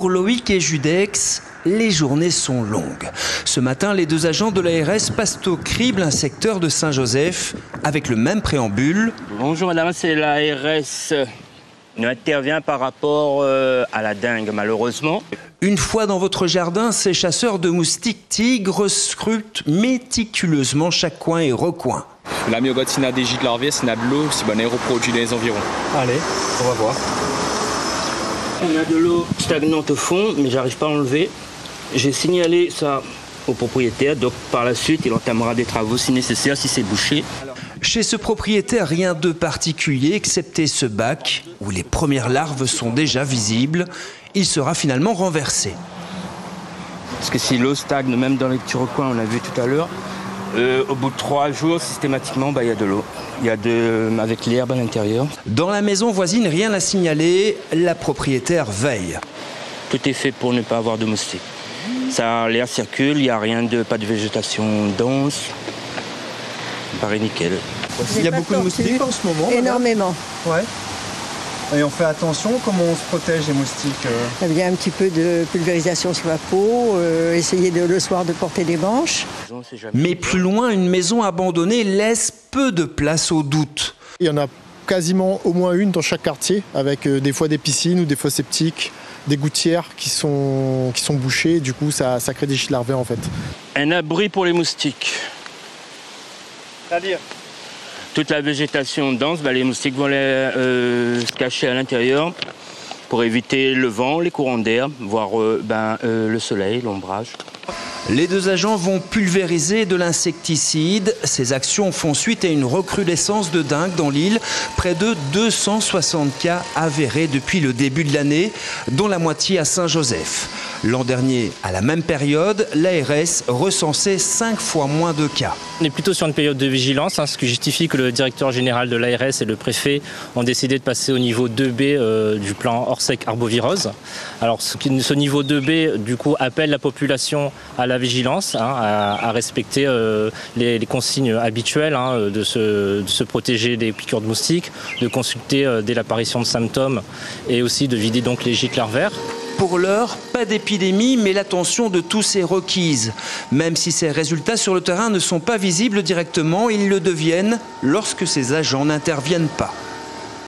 Pour Loïc et Judex, les journées sont longues. Ce matin, les deux agents de l'ARS passent au crible un secteur de Saint-Joseph avec le même préambule. Bonjour madame, c'est l'ARS. Nous intervient par rapport à la dengue, malheureusement. Une fois dans votre jardin, ces chasseurs de moustiques tigres scrutent méticuleusement chaque coin et recoin. La myogote, s'il y a des gîtes larvaires, s'il y a de l'eau, c'est bon, reproduit dans les environs. Allez, on va voir. On a de l'eau stagnante au fond, mais j'arrive pas à enlever. J'ai signalé ça au propriétaire, donc par la suite, il entamera des travaux si nécessaire, si c'est bouché. Chez ce propriétaire, rien de particulier, excepté ce bac, où les premières larves sont déjà visibles. Il sera finalement renversé. Parce que si l'eau stagne, même dans les petits recoins, on a vu tout à l'heure, au bout de 3 jours, systématiquement, il y a de l'eau. Il y a avec l'herbe à l'intérieur. Dans la maison voisine, rien à signaler. La propriétaire veille. Tout est fait pour ne pas avoir de moustiques. L'air circule, il n'y a pas de végétation dense. Ça paraît nickel. Il y a beaucoup de moustiques en ce moment. Énormément. Ouais. Et on fait attention, comment on se protège des moustiques Il y a un petit peu de pulvérisation sur la peau, essayer le soir de porter des manches. Mais plus loin, une maison abandonnée laisse peu de place au doute. Il y en a quasiment au moins une dans chaque quartier, avec des fois des piscines ou des fosses septiques, des gouttières qui sont bouchées, du coup ça crée des gîtes larvaires en fait. Un abri pour les moustiques. C'est-à-dire ? Toute la végétation dense, les moustiques vont se cacher à l'intérieur pour éviter le vent, les courants d'air, voire le soleil, l'ombrage. Les deux agents vont pulvériser de l'insecticide. Ces actions font suite à une recrudescence de dengue dans l'île. Près de 260 cas avérés depuis le début de l'année, dont la moitié à Saint-Joseph. L'an dernier, à la même période, l'ARS recensait 5 fois moins de cas. On est plutôt sur une période de vigilance, ce qui justifie que le directeur général de l'ARS et le préfet ont décidé de passer au niveau 2B du plan Orsec arbovirose. Alors ce niveau 2B du coup appelle la population à la vigilance, à respecter les consignes habituelles, de se protéger des piqûres de moustiques, de consulter dès l'apparition de symptômes et aussi de vider donc les gîtes larvaires. Pour l'heure, pas d'épidémie, mais l'attention de tous est requise. Même si ces résultats sur le terrain ne sont pas visibles directement, ils le deviennent lorsque ces agents n'interviennent pas.